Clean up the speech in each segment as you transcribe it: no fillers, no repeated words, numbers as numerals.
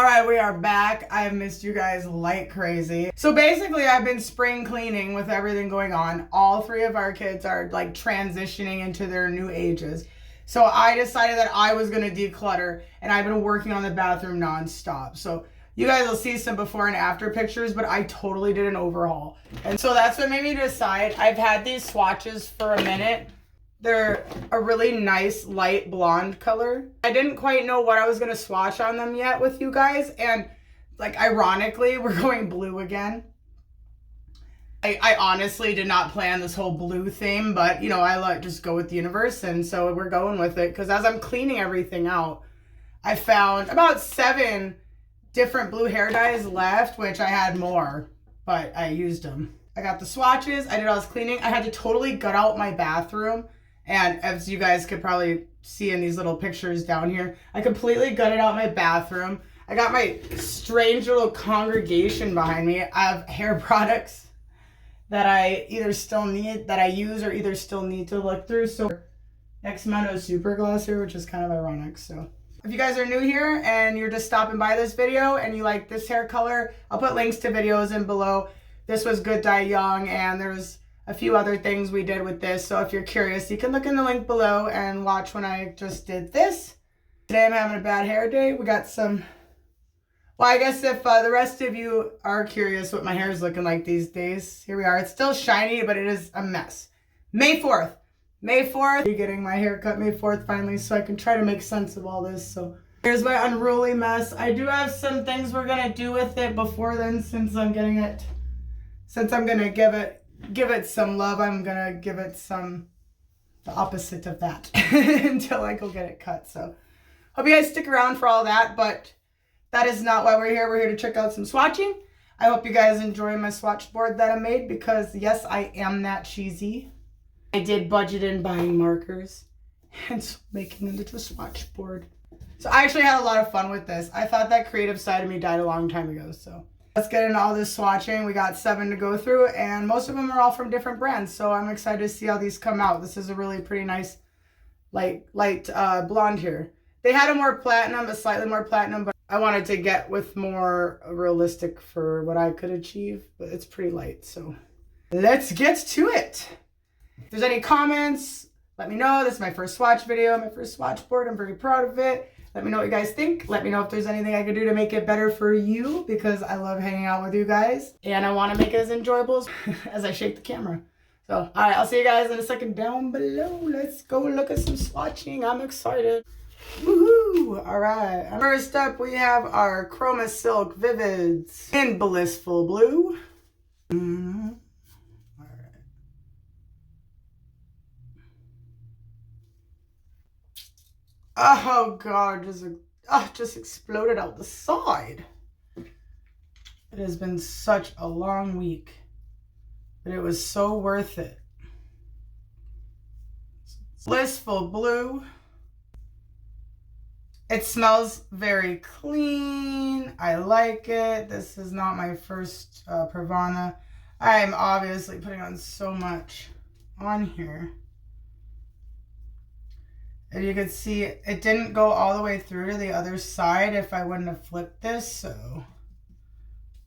All right, we are back. I have missed you guys like crazy. So basically, I've been spring cleaning with everything going on. All three of our kids are like transitioning into their new ages. So I decided that I was going to declutter, and I've been working on the bathroom nonstop. So you guys will see some before and after pictures, but I totally did an overhaul. And so that's what made me decide. I've had these swatches for a minute. They're a really nice light blonde color. I didn't quite know what I was going to swatch on them yet with you guys. And like, ironically, we're going blue again. I honestly did not plan this whole blue theme, but you know, I like just go with the universe. And so we're going with it because as I'm cleaning everything out, I found about 7 different blue hair dyes left, which I had more, but I used them. I got the swatches. I did all this cleaning. I had to totally gut out my bathroom. And as you guys could probably see in these little pictures down here, I completely gutted out my bathroom. I got my strange little congregation behind me of hair products that I either still need, that I use, or either still need to look through. So X amount of super gloss here, which is kind of ironic. So if you guys are new here and you're just stopping by this video and you like this hair color, I'll put links to videos in below. This was Good Dye Young, and there's a few other things we did with this. So if you're curious, you can look in the link below and watch when I just did this. Today I'm having a bad hair day. We got some, well, I guess if the rest of you are curious what my hair is looking like these days, here we are. It's still shiny, but it is a mess. May 4th. May 4th. I'm getting my hair cut May 4th finally, so I can try to make sense of all this. So here's my unruly mess. I do have some things we're going to do with it before then, since I'm getting it, since I'm going to give it some love. I'm gonna give it the opposite of that until I go get it cut. So hope you guys stick around for all that, but that is not why we're here. We're here to check out some swatching. I hope you guys enjoy my swatch board that I made, because yes, I am that cheesy. I did budget in buying markers and making it into a swatch board. So I actually had a lot of fun with this. I thought that creative side of me died a long time ago. So let's get into all this swatching. We got 7 to go through, and most of them are all from different brands. So I'm excited to see how these come out. This is a really pretty nice light blonde here. They had a more platinum, a slightly more platinum, but I wanted to get with more realistic for what I could achieve, but it's pretty light. So let's get to it. If there's any comments, let me know. This is my first swatch video, my first swatch board. I'm very proud of it. Let me know what you guys think. Let me know if there's anything I could do to make it better for you, because I love hanging out with you guys. And I want to make it as enjoyable as I shake the camera. So, all right, I'll see you guys in a second down below. Let's go look at some swatching. I'm excited. Woohoo! All right. First up, we have our Chroma Silk Vivids in Blissful Blue. Oh God, just exploded out the side. It has been such a long week, but it was so worth it. Blissful Blue. It smells very clean. I like it. This is not my first Pravana. I'm obviously putting on so much on here. And you can see it didn't go all the way through to the other side if I wouldn't have flipped this, so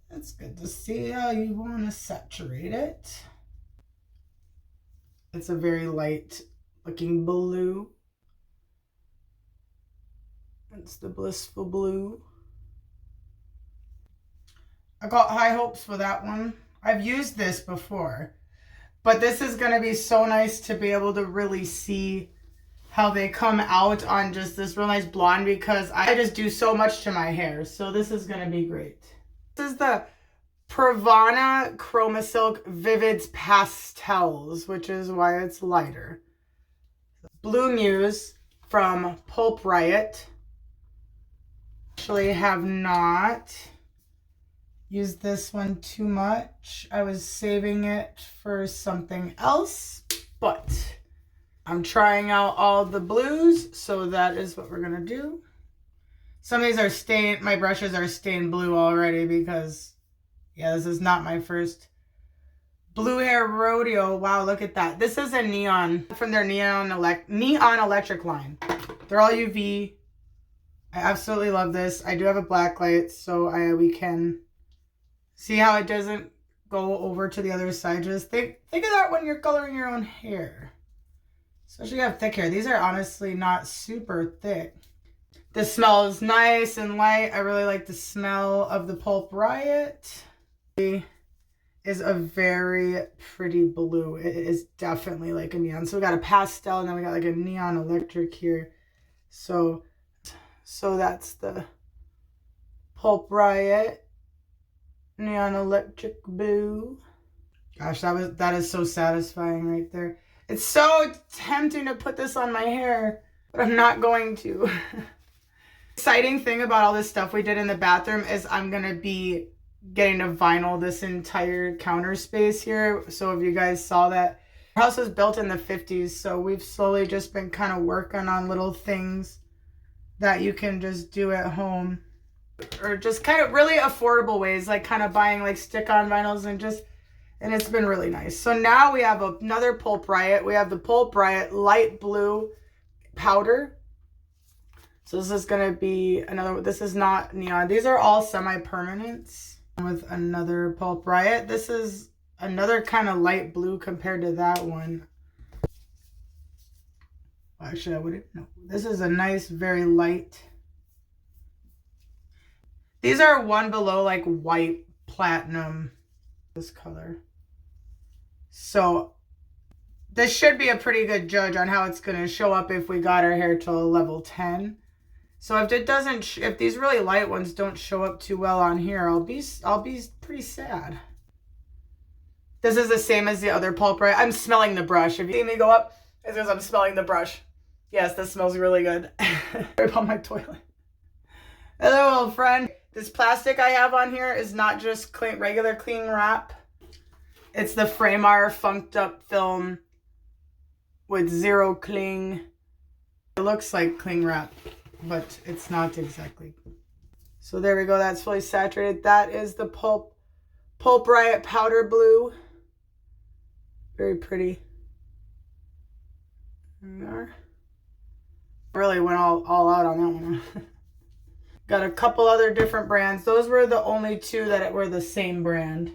that's good to see how you want to saturate it. It's a very light looking blue. It's the Blissful Blue. I got high hopes for that one. I've used this before, but this is going to be so nice to be able to really see how they come out on just this real nice blonde, because I just do so much to my hair. So this is going to be great. This is the Pravana Chroma Silk Vivids Pastels, which is why it's lighter. Blue Muse from Pulp Riot. Actually have not used this one too much. I was saving it for something else, but I'm trying out all the blues, so that is what we're going to do. Some of these are stained, my brushes are stained blue already because, yeah, this is not my first blue hair rodeo. Wow, look at that. This is a neon, from their neon electric line. They're all UV. I absolutely love this. I do have a black light, so we can see how it doesn't go over to the other side. Just think of that when you're coloring your own hair. Especially if you have thick hair. These are honestly not super thick. The smell is nice and light. I really like the smell of the Pulp Riot. It is a very pretty blue. It is definitely like a neon. So we got a pastel and then we got like a neon electric here. So that's the Pulp Riot neon electric blue. Gosh, that is so satisfying right there. It's so tempting to put this on my hair, but I'm not going to. Exciting thing about all this stuff we did in the bathroom is I'm gonna be getting to vinyl this entire counter space here. So if you guys saw that, our house was built in the 50s, so we've slowly just been kind of working on little things that you can just do at home, or just kind of really affordable ways, like kind of buying like stick-on vinyls and it's been really nice. So now we have another Pulp Riot. We have the Pulp Riot light blue powder. So this is going to be another, this is not neon. These are all semi-permanents with another Pulp Riot. This is another kind of light blue compared to that one. Actually, I wouldn't know. This is a nice, very light. These are one below like white platinum, this color. So this should be a pretty good judge on how it's going to show up if we got our hair to a level 10. So if it doesn't, if these really light ones don't show up too well on here, I'll be pretty sad. This is the same as the other Pulp Riot. I'm smelling the brush. If you see me go up, it's because I'm smelling the brush. Yes, this smells really good. Sorry about my toilet. Hello, old friend. This plastic I have on here is not just regular cling wrap. It's the Framar Funked Up film with zero cling. It looks like cling wrap, but it's not exactly. So there we go. That's fully saturated. That is the Pulp Riot powder blue. Very pretty. There we are. Really went all out on that one. Got a couple other different brands. Those were the only two that were the same brand.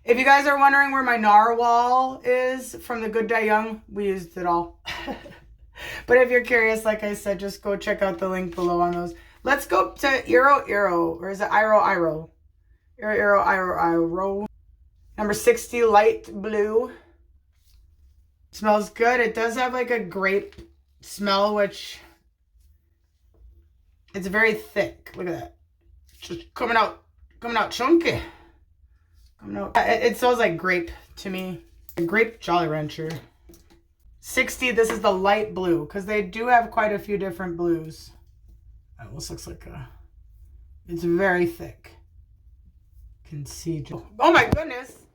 If you guys are wondering where my Narwhal is from the Good Die Young, we used it all. But if you're curious, like I said, just go check out the link below on those. Let's go to Iro, or is it Iro? Iro. Number 60, light blue. Smells good. It does have like a grape smell, which it's very thick. Look at that. Just coming out chunky. It smells like grape to me. A grape Jolly Rancher. 60, this is the light blue, because they do have quite a few different blues. That almost looks like it's very thick. Can see. Oh my goodness.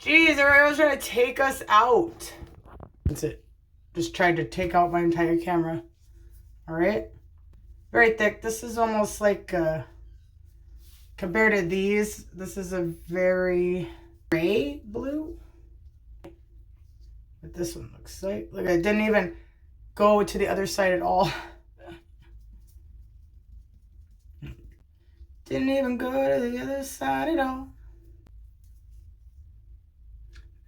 Jeez, everybody was trying to take us out. That's it. Just tried to take out my entire camera. All right. Very thick. This is almost like, compared to these, this is a very gray blue. But this one looks like, look, it didn't even go to the other side at all. Didn't even go to the other side at all.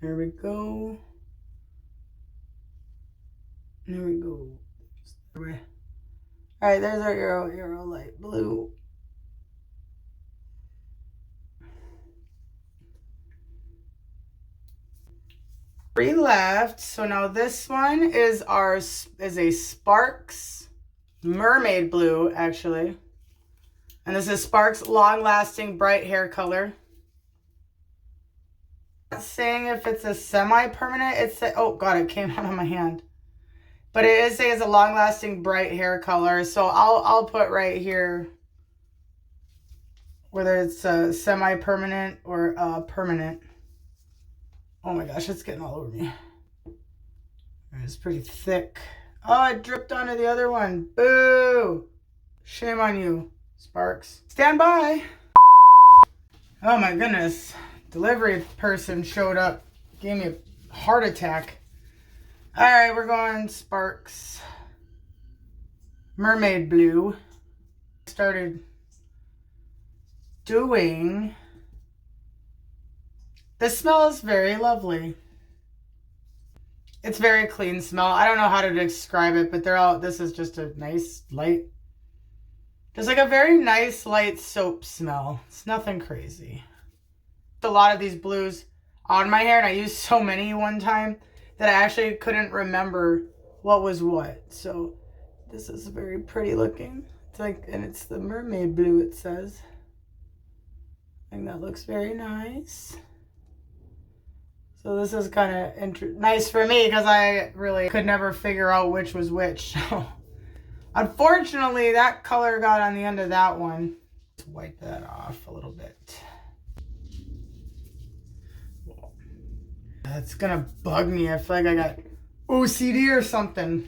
There we go. There we go. All right, there's our Euro light blue. Three left. So now this one is a Sparks mermaid blue, actually. And this is Sparks long-lasting bright hair color. Not saying if it's a semi-permanent. It's oh god, it came out of my hand. But it is saying it's a long-lasting bright hair color. So I'll put right here whether it's a semi-permanent or permanent. Oh my gosh, it's getting all over me. It's pretty thick. Oh, it dripped onto the other one. Boo! Shame on you, Sparks. Stand by. Oh my goodness. Delivery person showed up. Gave me a heart attack. Alright, we're going Sparks. Mermaid blue. Started doing. The smell is very lovely. It's very clean smell. I don't know how to describe it, but this is just a nice light. There's like a very nice light soap smell. It's nothing crazy. A lot of these blues on my hair, and I used so many one time that I actually couldn't remember what was what. So this is very pretty looking. It's like, and it's the mermaid blue, it says. I think that looks very nice. So this is kind of nice for me because I really could never figure out which was which. So unfortunately, that color got on the end of that one. Let's wipe that off a little bit. That's gonna bug me. I feel like I got OCD or something.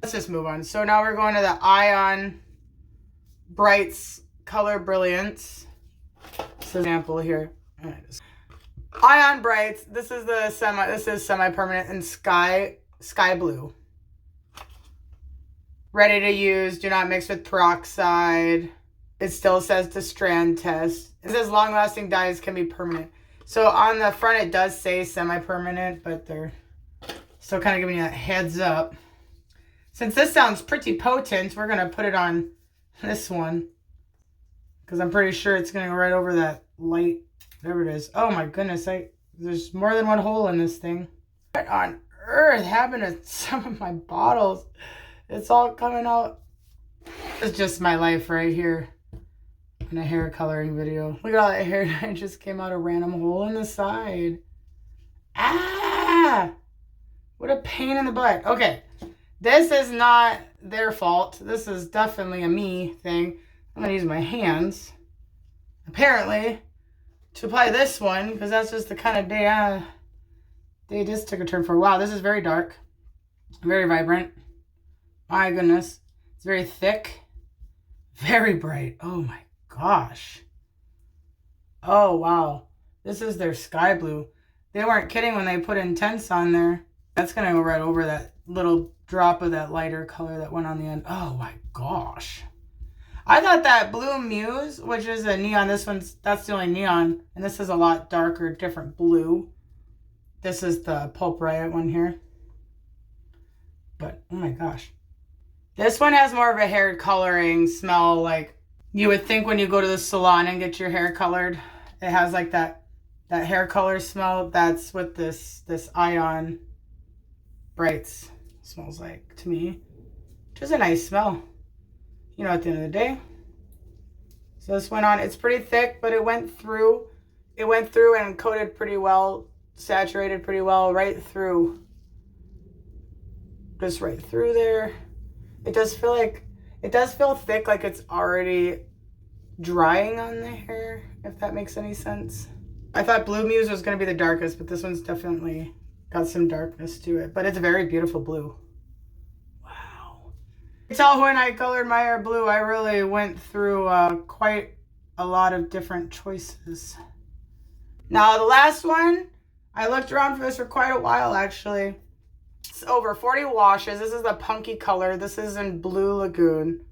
Let's just move on. So now we're going to the Ion Brights Color Brilliance. This example here. Ion Brights. This is the semi-permanent in sky blue. Ready to use. Do not mix with peroxide. It still says the strand test. It says long-lasting dyes can be permanent. So on the front it does say semi-permanent, but they're still kind of giving you that heads up. Since this sounds pretty potent, we're going to put it on this one. Because I'm pretty sure it's going to go right over that light. Whatever it is. Oh my goodness. There's more than one hole in this thing. What on earth happened to some of my bottles? It's all coming out. It's just my life right here. In a hair coloring video. Look at all that hair that just came out a random hole in the side. Ah! What a pain in the butt. Okay. This is not their fault. This is definitely a me thing. I'm going to use my hands. Apparently, to apply this one, because that's just the kind of day this took a turn for. Wow, this is very dark. Very vibrant. My goodness. It's very thick. Very bright. Oh my gosh. Oh wow. This is their sky blue. They weren't kidding when they put intense on there. That's going to go right over that little drop of that lighter color that went on the end. Oh my gosh. I thought that Blue Muse, which is a neon, that's the only neon. And this is a lot darker, different blue. This is the Pulp Riot one here. But, oh my gosh. This one has more of a hair coloring smell, like you would think when you go to the salon and get your hair colored. It has like that hair color smell. That's what this Ion Brights smells like to me. Which is a nice smell. You know, at the end of the day. So this went on. It's pretty thick, but it went through. It went through and coated pretty well. Saturated pretty well right through. Just right through there. It does feel thick, like it's already drying on the hair, if that makes any sense. I thought Blue Muse was going to be the darkest, but this one's definitely got some darkness to it. But it's a very beautiful blue. Wow. You can tell when I colored my hair blue, I really went through quite a lot of different choices. Now, the last one, I looked around for this for quite a while, actually. It's over 40 washes. This is the punky color. This is in Blue Lagoon.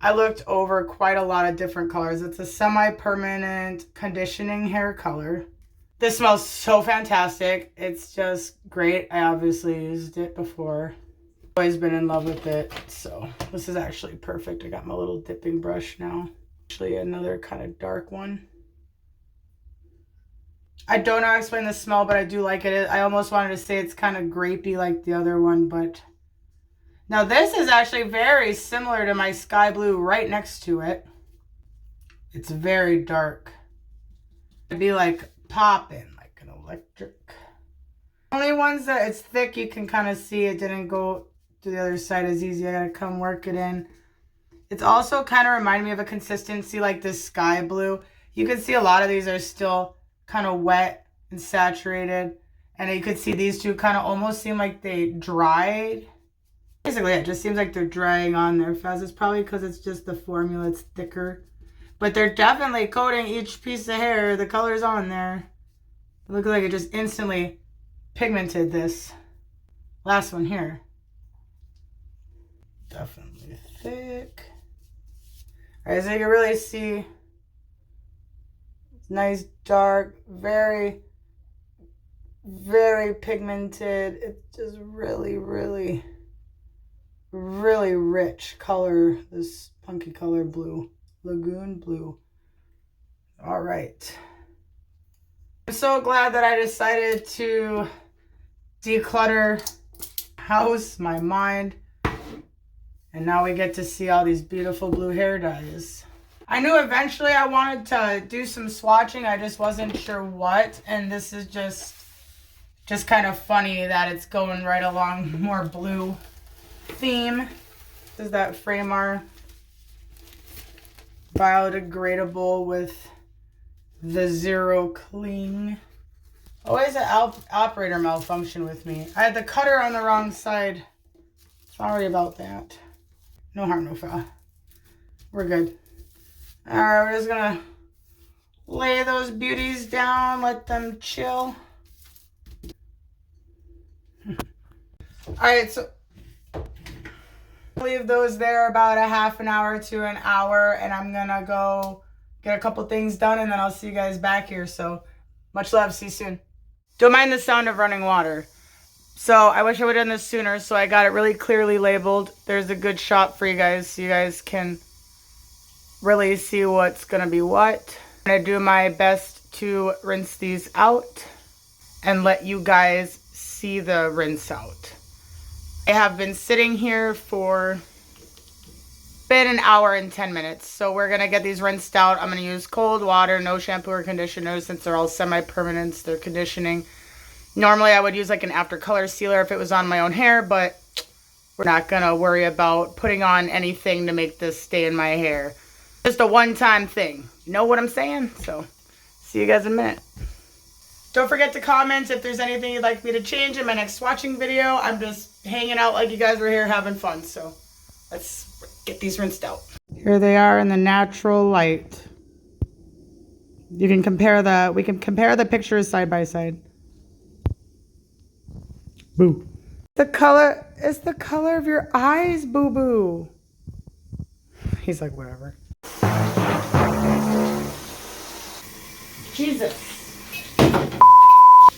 I looked over quite a lot of different colors. It's a semi-permanent conditioning hair color. This smells so fantastic. It's just great. I obviously used it before. Always been in love with it. So this is actually perfect. I got my little dipping brush now. Actually another kind of dark one. I don't know how to explain the smell, but I do like it. I almost wanted to say it's kind of grapey like the other one, but... Now this is actually very similar to my sky blue right next to it. It's very dark. It'd be like popping, like an electric. Only ones that it's thick, you can kind of see it didn't go to the other side as easy. I gotta come work it in. It's also kind of reminding me of a consistency like this sky blue. You can see a lot of these are still kind of wet and saturated, and you could see these two kind of almost seem like they dried. Basically, it just seems like they're drying on there fast. It's probably because it's just the formula, it's thicker. But they're definitely coating each piece of hair. The color's on there. It looks like it just instantly pigmented this last one here. Definitely thick. All right, so you can really see it's nice, dark, very, very pigmented. It's just really, really, really rich color, this punky color blue, lagoon blue. All right. I'm so glad that I decided to declutter house, my mind, and now we get to see all these beautiful blue hair dyes. I knew eventually I wanted to do some swatching, I just wasn't sure what, and this is just kind of funny that it's going right along more blue theme. This is that Framar biodegradable with the zero cling. Always an operator malfunction with me. I had the cutter on the wrong side. Sorry about that. No harm, no foul. We're good. All right, we're just gonna lay those beauties down, let them chill. All right, so leave those there about a half an hour to an hour, and I'm gonna go get a couple things done, and then I'll see you guys back here. So much love, see you soon. Don't mind the sound of running water. So I wish I would have done this sooner, so I got it really clearly labeled. There's a good shot for you guys so you guys can really see what's gonna be what. I'm gonna do my best to rinse these out and let you guys see the rinse out. I have been sitting here for been an hour and 10 minutes. So we're gonna get these rinsed out. I'm gonna use cold water, no shampoo or conditioner since they're all semi-permanents, they're conditioning. Normally I would use like an after color sealer if it was on my own hair, but we're not gonna worry about putting on anything to make this stay in my hair. Just a one-time thing. You know what I'm saying? So see you guys in a minute. Don't forget to comment if there's anything you'd like me to change in my next swatching video. I'm just hanging out like you guys were here having fun. So let's get these rinsed out. Here they are in the natural light. You can compare we can compare the pictures side by side. Boo. The color is the color of your eyes, boo boo. He's like, whatever. Jesus.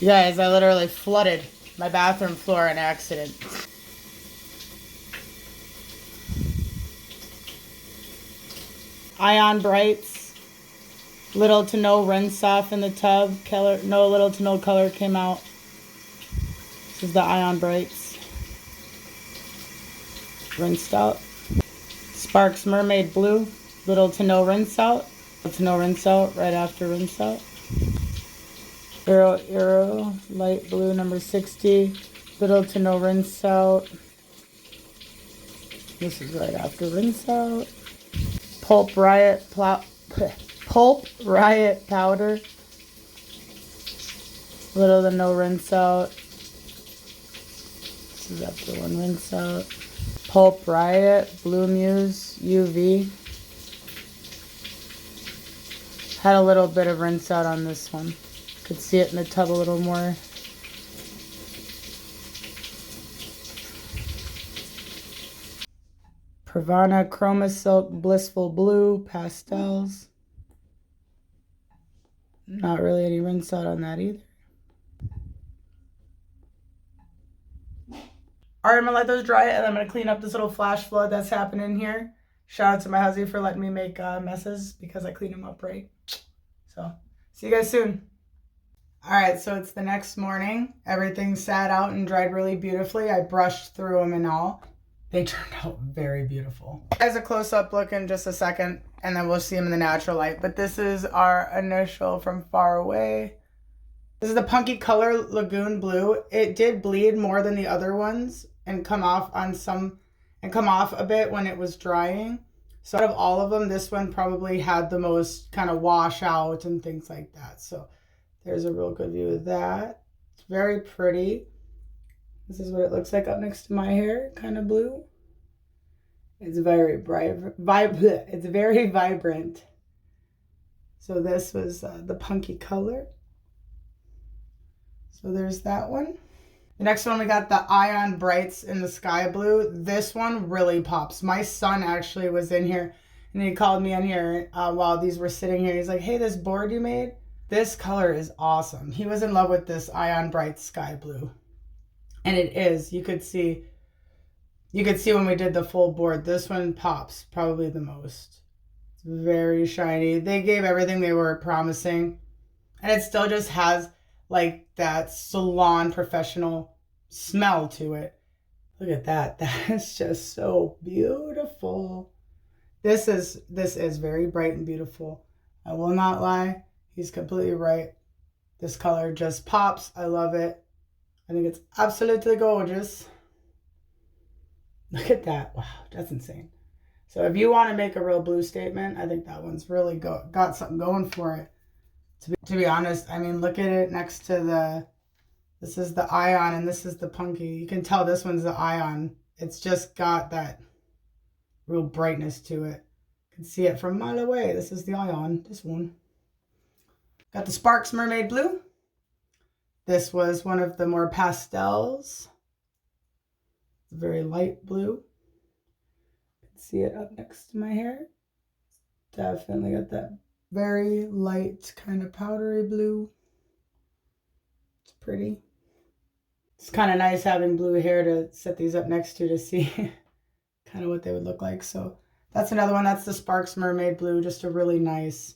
You guys, I literally flooded my bathroom floor in accident. Ion Brights. Little to no rinse off in the tub. Little to no color came out. This is the Ion Brights. Rinsed out. Sparks Mermaid Blue. Little to no rinse out. Little to no rinse out right after rinse out. Aero Light Blue number 60. Little to no rinse out. This is right after rinse out. Pulp Riot Powder. Little to no rinse out. This is after one rinse out. Pulp Riot Blue Muse UV. Had a little bit of rinse out on this one. Could see it in the tub a little more. Pravana Chroma Silk Blissful Blue Pastels. Not really any rinse out on that either. Alright, I'm going to let those dry and I'm going to clean up this little flash flood that's happening here. Shout out to my husband for letting me make messes because I clean them up right. So, see you guys soon. Alright, so it's the next morning. Everything sat out and dried really beautifully. I brushed through them and all. They turned out very beautiful. As a close-up look in just a second, and then we'll see them in the natural light. But this is our initial from far away. This is the Punky Color Lagoon Blue. It did bleed more than the other ones and come off a bit when it was drying. So out of all of them, this one probably had the most kind of wash out and things like that. So there's a real good view of that. It's very pretty. This is what it looks like up next to my hair, kind of blue. It's very bright, it's very vibrant. So this was the Punky Color. So there's that one. The next one, we got the Ion Brights in the Sky Blue. This one really pops. My son actually was in here And he called me in here while these were sitting here. He's like, hey, this board you made, this color is awesome. He was in love with this Ion Bright Sky Blue. And it is. You could see when we did the full board, this one pops probably the most. It's very shiny. They gave everything they were promising. And it still just has like that salon professional smell to it. Look at that. That is just so beautiful. This is very bright and beautiful. I will not lie. He's completely right. This color just pops. I love it. I think it's absolutely gorgeous. Look at that. Wow, that's insane. So if you want to make a real blue statement, I think that one's really got something going for it. To be honest, I mean, look at it next to this is the Ion and this is the Punky. You can tell this one's the Ion. It's just got that real brightness to it. You can see it from a mile away. This is the Ion, this one. Got the Sparks Mermaid Blue. This was one of the more pastels. It's very light blue. You can see it up next to my hair. Definitely got that very light kind of powdery blue. It's pretty. It's kind of nice having blue hair to set these up next to see kind of what they would look like. So that's another one. That's the Sparks Mermaid Blue. Just a really nice,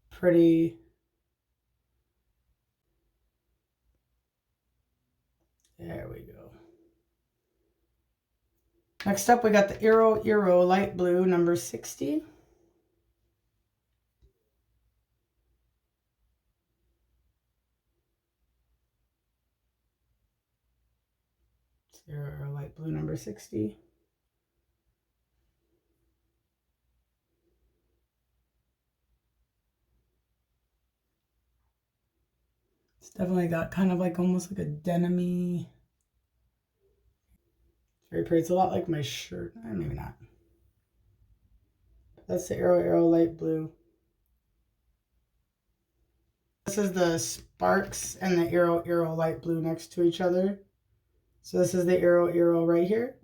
pretty. There we go. Next up, we got the Eero Light Blue, number 60. Eero Light Blue, number 60. It's definitely got kind of like almost like a denim-y. Very pretty. It's a lot like my shirt. Maybe not. That's the Eero Light Blue. This is the Sparks and the Eero Light Blue next to each other. So this is the Eero right here.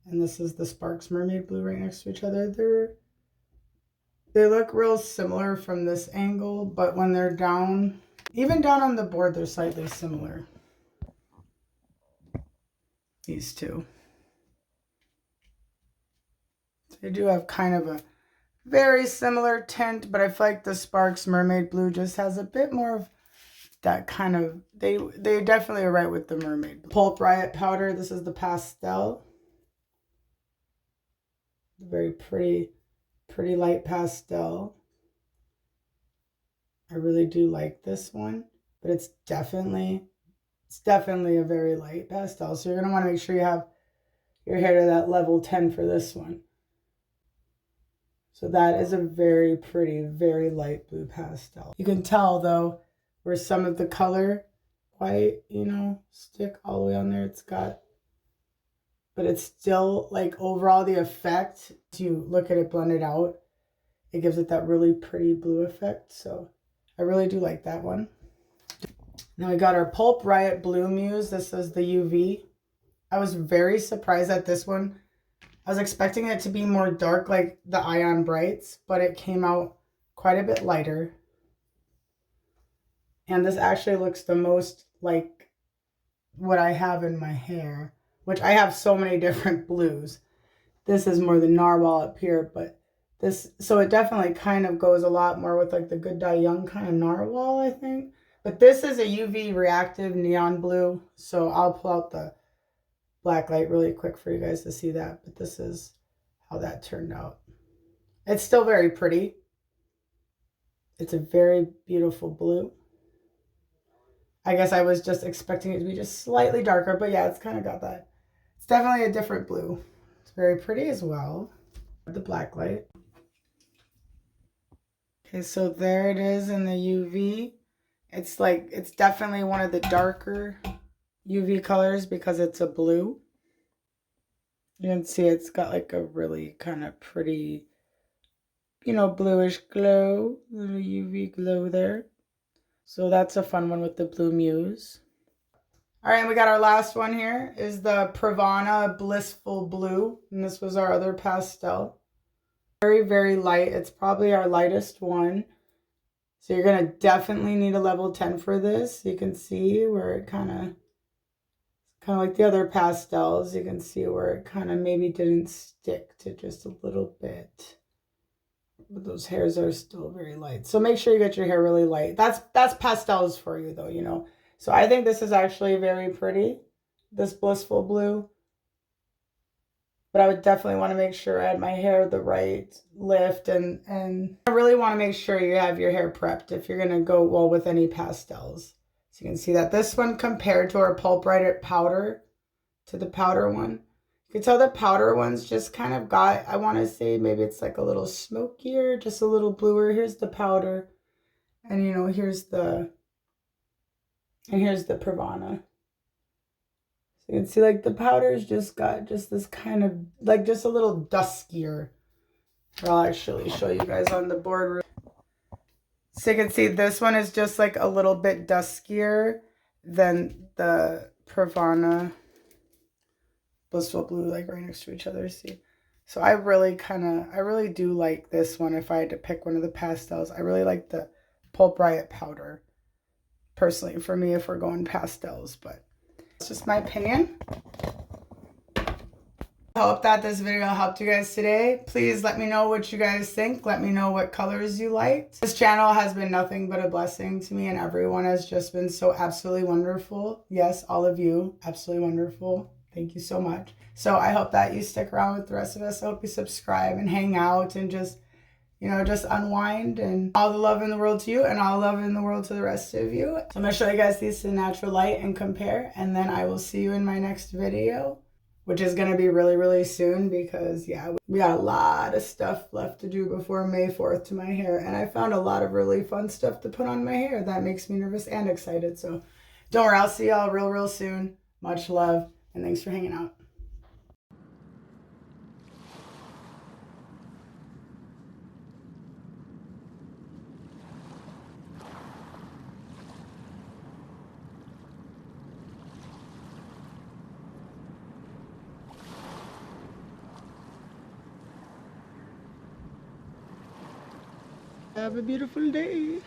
And this is the Sparks Mermaid Blue right next to each other. They look real similar from this angle, but when they're down, even down on the board, they're slightly similar. These two. They do have kind of a very similar tint, but I feel like the Sparks Mermaid Blue just has a bit more of that kind of, they definitely are right with the mermaid blue. Pulp Riot Powder, this is the pastel. Very pretty light pastel. I really do like this one, but it's definitely a very light pastel. So you're going to want to make sure you have your hair to that level 10 for this one. So that is a very pretty, very light blue pastel. You can tell though, where some of the color white, stick all the way on there. It's got, but it's still like overall the effect, if you look at it blended out, it gives it that really pretty blue effect. So I really do like that one. Now we got our Pulp Riot Blue Muse. This is the UV. I was very surprised at this one. I was expecting it to be more dark like the Ion Brights, but it came out quite a bit lighter. And this actually looks the most like what I have in my hair, which I have so many different blues. This is more the narwhal up here, but this, so it definitely kind of goes a lot more with like the Good Die Young kind of narwhal, I think. But this is a UV reactive neon blue. So I'll pull out the black light really quick for you guys to see that. But this is how that turned out. It's still very pretty. It's a very beautiful blue. I guess I was just expecting it to be just slightly darker, but yeah, it's kind of got that. It's definitely a different blue. It's very pretty as well. The black light. Okay, so there it is in the UV. It's like, it's definitely one of the darker UV colors because it's a blue. You can see it's got like a really kind of pretty, bluish glow, little UV glow there. So that's a fun one with the Blue Muse. All right, and we got our last one here is the Pravana Blissful Blue. And this was our other pastel. Very, very light. It's probably our lightest one. So you're going to definitely need a level 10 for this. You can see where it kind of like the other pastels. You can see where it kind of maybe didn't stick to just a little bit. But those hairs are still very light. So make sure you get your hair really light. That's pastels for you though, you know. So I think this is actually very pretty, this blissful blue. But I would definitely want to make sure I had my hair the right lift, and I really want to make sure you have your hair prepped if you're going to go well with any pastels. So you can see that this one compared to our Pulp Bright powder, to the powder one, you can tell the powder one's just kind of got, I want to say maybe it's like a little smokier, just a little bluer. Here's the powder, and you know, here's the Pravana. So you can see like the powder's just got just this kind of like just a little duskier. I'll actually show you guys on the board. So you can see this one is just like a little bit duskier than the Pravana Blissful Blue, like right next to each other. See? So I really do like this one. If I had to pick one of the pastels, I really like the Pulp Riot powder. Personally, for me, if we're going pastels, but it's just my opinion. I hope that this video helped you guys today. Please let me know what you guys think. Let me know what colors you liked. This channel has been nothing but a blessing to me, and everyone has just been so absolutely wonderful. Yes, all of you, absolutely wonderful. Thank you so much. So I hope that you stick around with the rest of us. I hope you subscribe and hang out and just, you know, just unwind. And all the love in the world to you, and all the love in the world to the rest of you. So I'm going to show you guys these in natural light and compare, and then I will see you in my next video, which is going to be really, really soon, because yeah, we got a lot of stuff left to do before May 4th to my hair. And I found a lot of really fun stuff to put on my hair that makes me nervous and excited. So don't worry, I'll see y'all real, real soon. Much love, and thanks for hanging out. Have a beautiful day.